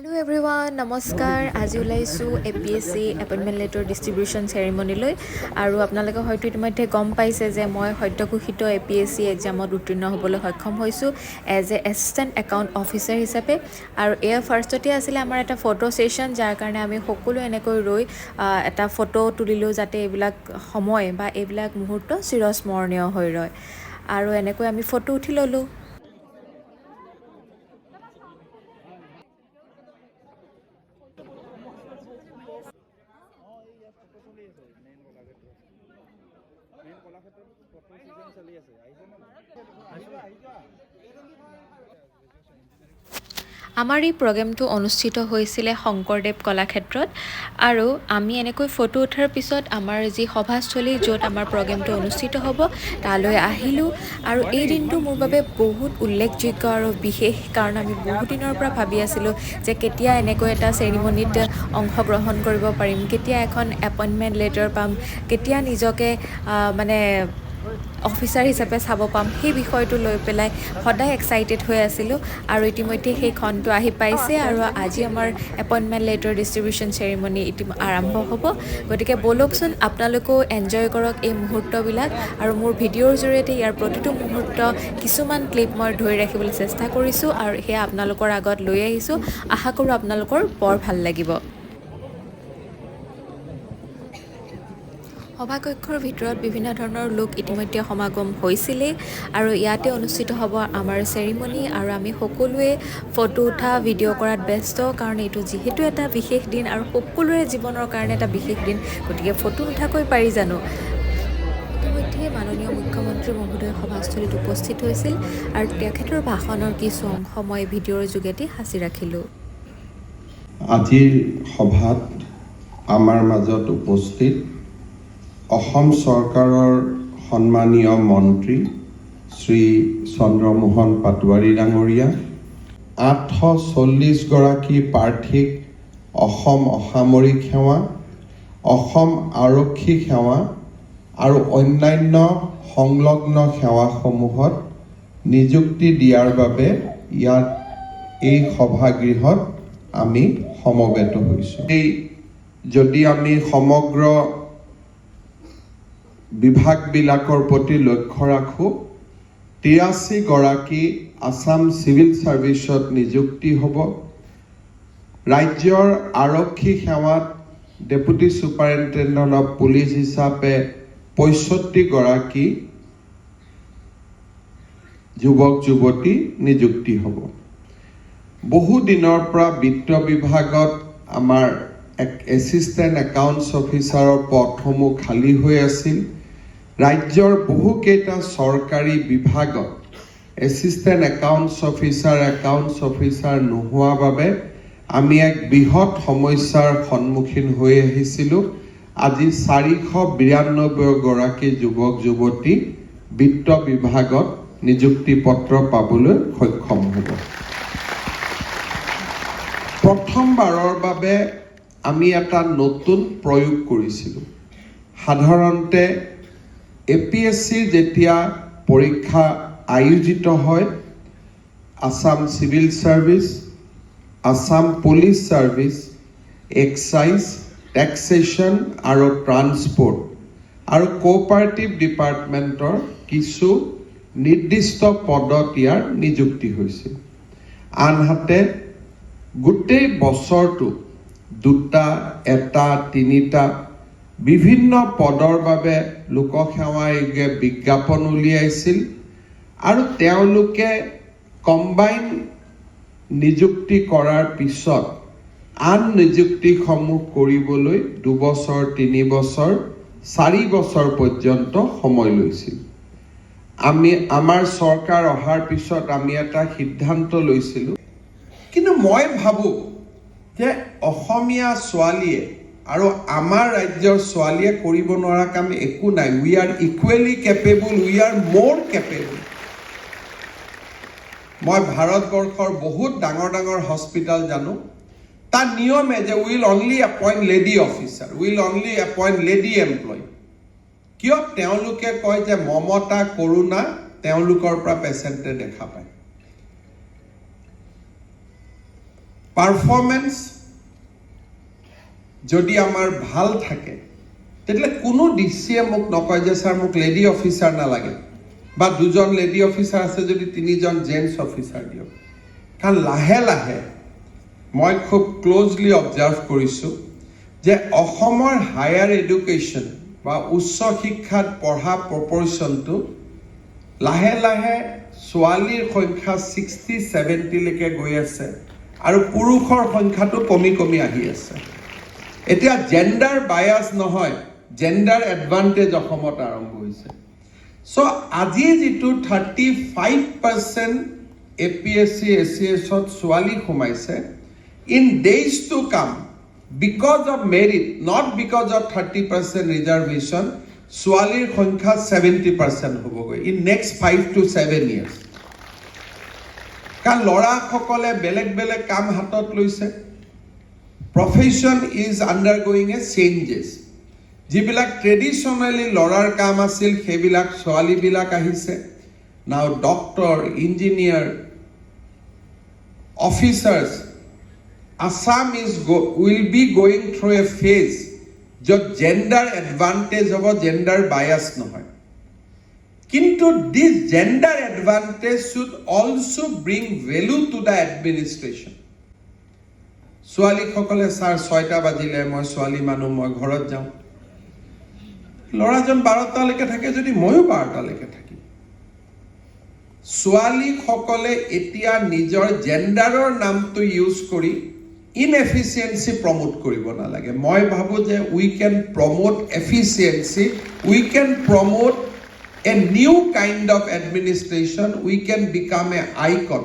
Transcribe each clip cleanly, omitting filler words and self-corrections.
Hello everyone, নমস্কাৰ আজি ওলাইছোঁ APSC এপইণ্টমেণ্ট লেটাৰ ডিষ্ট্ৰিবিউশ্যন চেৰিমনীলৈ আৰু আপোনালোকে হয়তো ইতিমধ্যে গম পাইছে যে মই সদ্যঘোষিত APSC এক্সামত উত্তীৰ্ণ হ'বলৈ সক্ষম হৈছোঁ as a assistant account officer হিচাপে আৰু এয়া ফাৰ্ষ্টতে আছিলে আমাৰ এটা ফটো ছেশ্যন যাৰ কাৰণে আমি সকলো এনেকৈ ৰৈ এটা ফটো তুলিলোঁ যাতে এইবিলাক সময় বা এইবিলাক মুহূৰ্ত চিৰস্মৰণীয় হৈ ৰয় আৰু এনেকৈ আমি ফটো উঠি ল'লোঁ। আমাৰ এই প্ৰগ্ৰেমটো অনুষ্ঠিত হৈছিলে শংকৰদেৱ কলাক্ষেত্ৰত আৰু আমি এনেকৈ ফটো উঠাৰ পিছত আমাৰ যি সভাস্থলী য'ত আমাৰ প্ৰগ্ৰেমটো অনুষ্ঠিত হ'ব তালৈ আহিলোঁ আৰু এই দিনটো মোৰ বাবে বহুত উল্লেখযোগ্য আৰু বিশেষ কাৰণ আমি বহুত দিনৰ পৰা ভাবি আছিলোঁ যে কেতিয়া এনেকৈ এটা চেৰিমনীত অংশগ্ৰহণ কৰিব পাৰিম, কেতিয়া এখন এপইণ্টমেণ্ট লেটাৰ পাম, কেতিয়া নিজকে অফিচাৰ হিচাপে চাব পাম, সেই বিষয়টো লৈ পেলাই সদায় এক্সাইটেড হৈ আছিলোঁ আৰু ইতিমধ্যে সেই ক্ষণটো আহি পাইছে আৰু আজি আমাৰ এপইণ্টমেণ্ট লেটাৰ ডিষ্ট্ৰিবিউশ্যন চেৰিমনী আৰম্ভ হ'ব। গতিকে ব'লকচোন আপোনালোকেও এনজয় কৰক এই মুহূৰ্তবিলাক আৰু মোৰ ভিডিঅ'ৰ জৰিয়তে ইয়াৰ প্ৰতিটো মুহূৰ্ত কিছুমান ক্লিপ মই ধৰি ৰাখিবলৈ চেষ্টা কৰিছোঁ আৰু সেয়া আপোনালোকৰ আগত লৈ আহিছোঁ। আশা কৰোঁ আপোনালোকৰ বৰ ভাল লাগিব। সভাকক্ষৰ ভিতৰত বিভিন্ন ধৰণৰ লোক ইতিমধ্যে সমাগম হৈছিলেই আৰু ইয়াতে অনুষ্ঠিত হ'ব আমাৰ চেৰিমনী আৰু আমি সকলোৱে ফটো উঠা ভিডিঅ' কৰাত ব্যস্ত কাৰণ এইটো যিহেতু এটা বিশেষ দিন আৰু সকলোৰে জীৱনৰ কাৰণে এটা বিশেষ দিন, গতিকে ফটো নুঠাকৈ পাৰি জানো। ইতিমধ্যে মাননীয় মুখ্যমন্ত্ৰী মহোদয় সভাস্থলীত উপস্থিত হৈছিল আৰু তেখেতৰ ভাষণৰ কিছু অংশ মই ভিডিঅ'ৰ যোগেদি সাঁচি ৰাখিলোঁ। আজিৰ সভাত আমাৰ মাজত উপস্থিত অসম চৰকাৰৰ সন্মানীয় মন্ত্ৰী শ্ৰী চন্দ্ৰমোহন পাটোৱাৰী ডাঙৰীয়া, 840 গৰাকী প্ৰাৰ্থীক অসম অসামৰিক সেৱা, অসম আৰক্ষী সেৱা আৰু অন্যান্য সংলগ্ন সেৱাসমূহত নিযুক্তি দিয়াৰ বাবে এই সভাগৃহত আমি সমবেত হৈছোঁ। যদি আমি সমগ্ৰ বিভাগবিলাকৰ প্ৰতি লক্ষ্য ৰাখোঁ, 83 গৰাকী আছাম চিভিল ছাৰ্ভিচত নিযুক্তি হ'ব। ৰাজ্যৰ আৰক্ষী সেৱাত ডেপুটি ছুপাৰিণ্টেণ্ডেণ্ট অফ পুলিচ হিচাপে 65 গৰাকী যুৱক যুৱতী নিযুক্তি হ'ব। বহু দিনৰ পৰা বিত্ত বিভাগত আমাৰ এছিষ্টেণ্ট একাউণ্টছ অফিচাৰৰ পদসমূহ খালী হৈ আছিল। ৰাজ্যৰ বহুকেইটা চৰকাৰী বিভাগত এছিষ্টেণ্ট একাউণ্টছ অফিচাৰ নোহোৱা বাবে আমি এক বৃহৎ সমস্যাৰ সন্মুখীন হৈ আহিছিলোঁ। আজি 492 গৰাকী যুৱক যুৱতী বিত্ত বিভাগত নিযুক্তি পত্ৰ পাবলৈ সক্ষম হ'ব। প্ৰথমবাৰৰ বাবে আমি এটা নতুন প্ৰয়োগ কৰিছিলোঁ। সাধাৰণতে APSCৰ যেতিয়া পৰীক্ষা আয়োজিত হয়, Assam civil service, Assam police service, excise, taxation আৰু ট্ৰান্সপৰ্ট আৰু কোঅপাৰেটিভ ডিপাৰ্টমেণ্টৰ কিছু নিৰ্দিষ্ট পদত ইয়াৰ নিযুক্তি হৈছিল। আনহাতে গোটেই বছৰটো 2টা, 1টা, 3টা বিভিন্ন পদৰ বাবে লোকসেৱা আয়োগে বিজ্ঞাপন উলিয়াইছিল আৰু তেওঁলোকে কম্বাইন নিযুক্তি কৰাৰ পিছত আন নিযুক্তিসমূহ কৰিবলৈ 2 বছৰ, 3 বছৰ, 4 বছৰ পৰ্যন্ত সময় লৈছিল। আমাৰ চৰকাৰ অহাৰ পিছত আমি এটা সিদ্ধান্ত লৈছিলোঁ, কিন্তু মই ভাবোঁ যে অসমীয়া ছোৱালীয়ে আৰু আমাৰ ৰাজ্যৰ ছোৱালীয়ে কৰিব নোৱাৰা কাম একো নাই। We are equally capable, we are মোৰ কেপেবল। মই ভাৰতবৰ্ষৰ বহুত ডাঙৰ ডাঙৰ হস্পিটেল জানো, তাৰ নিয়মে যে will only appoint lady officer, will only appoint lady employee. কিয়? তেওঁলোকে কয় যে মমতা কৰোণা তেওঁলোকৰ পৰা পেচেণ্টে দেখা পায়। পাৰফৰমেন্স যদি আমাৰ ভাল থাকে তেতিয়াহ'লে কোনো ডিচিয়ে মোক নকয় যে ছাৰ মোক লেডি অফিচাৰ নালাগে বা দুজন লেডি অফিচাৰ আছে যদি তিনিজন জেন্টছ অফিচাৰ দিয়ক কাৰণ লাহে লাহে মই খুব ক্লোজলি অবজাৰ্ভ কৰিছোঁ যে অসমৰ হায়াৰ এডুকেশ্যন বা উচ্চ শিক্ষাত পঢ়া প্ৰপৰ্চনটো লাহে লাহে ছোৱালীৰ সংখ্যা 60-70 লৈকে গৈ আছে আৰু পুৰুষৰ সংখ্যাটো কমি কমি আহি আছে এতিয়া জেন্ডাৰ বায়াস নহয় জেন্ডাৰ এডভান্টেজ অসমত আৰম্ভ হৈছে সো আজি যেটো 35% APSC ACS ত ছোৱালী সোমাইছে in days to come because of merit not because of 30% reservation ছোৱালীৰ সংখ্যা 70% হ'বগৈ in next 5 to 7 years কাৰণ ল'ৰাসকলে বেলেগ বেলেগ কাম হাতত লৈছে profession is undergoing a changes যিবিলাক ট্ৰেডিশনালি ল'ৰাৰ কাম আছিল সেইবিলাক ছোৱালীবিলাক আহিছে now doctor engineer officers Assam will be going through a phase য'ত gender advantage হ'ব gender bias নহয় কিন্তু this gender advantage should also bring value to the administration ছোৱালীসকলে ছাৰ 6টা বাজিলে মই ছোৱালী মানুহ মই ঘৰত যাওঁ ল'ৰাজন 12টা লৈকে থাকে যদি ময়ো 12টা লৈকে থাকিম ছোৱালীসকলে এতিয়া নিজৰ জেন্ডাৰৰ নামটো ইউজ কৰি ইনএফিচিয়েন্সি প্ৰমোট কৰিব নালাগে মই ভাবো যে we can promote efficiency we can promote a new kind of administration we can become a icon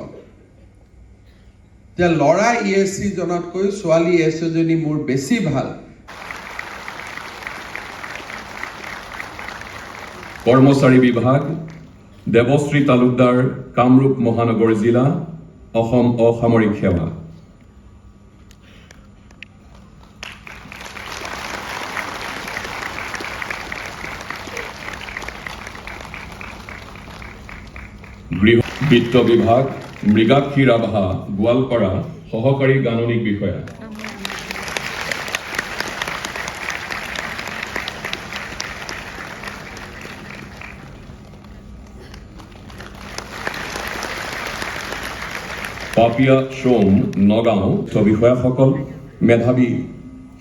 যে ল'ৰা ইএসসি জনতকৈ ছোৱালী ইএসসি জনী মোৰ বেছি ভাল কৰ্মচাৰী বিভাগ দেৱশ্ৰী তালুকদাৰ কামৰূপ মহানগৰ জিলা অসম অসামৰিক সেৱা গৃহ বিত্ত বিভাগ মৃগাক্ষী ৰাভা গোৱালপাৰা সহকাৰী গাণনিক বিষয়া পাপিয়া সোম নগাঁও বিষয়াসকল মেধাৱী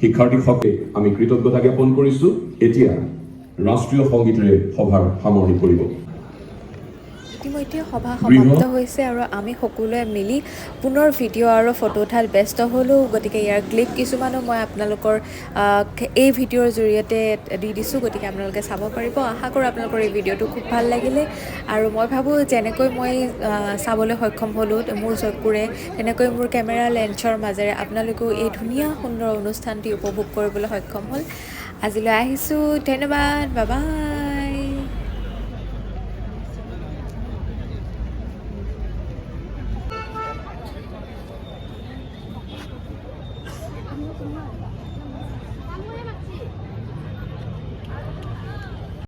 শিক্ষাৰ্থীসকলে আমি কৃতজ্ঞতা জ্ঞাপন কৰিছোঁ এতিয়া ৰাষ্ট্ৰীয় সংগীতেৰে সভাৰ সামৰণি কৰিব ইতিমধ্যে সভা সমাপ্ত হৈছে আৰু আমি সকলোৱে মিলি পুনৰ ভিডিঅ' আৰু ফটো উঠাত ব্যস্ত হ'লোঁ গতিকে ইয়াৰ ক্লিপ কিছুমানো মই আপোনালোকৰ এই ভিডিঅ'ৰ জৰিয়তে দি দিছোঁ গতিকে আপোনালোকে চাব পাৰিব আশা কৰোঁ আপোনালোকৰ এই ভিডিঅ'টো খুব ভাল লাগিলে আৰু মই ভাবোঁ যেনেকৈ মই চাবলৈ সক্ষম হ'লোঁ মোৰ চকুৰে তেনেকৈ মোৰ কেমেৰা লেন্সৰ মাজেৰে আপোনালোকেও এই ধুনীয়া সুন্দৰ অনুষ্ঠানটি উপভোগ কৰিবলৈ সক্ষম হ'ল আজিলৈ আহিছোঁ ধন্যবাদ বাই বাই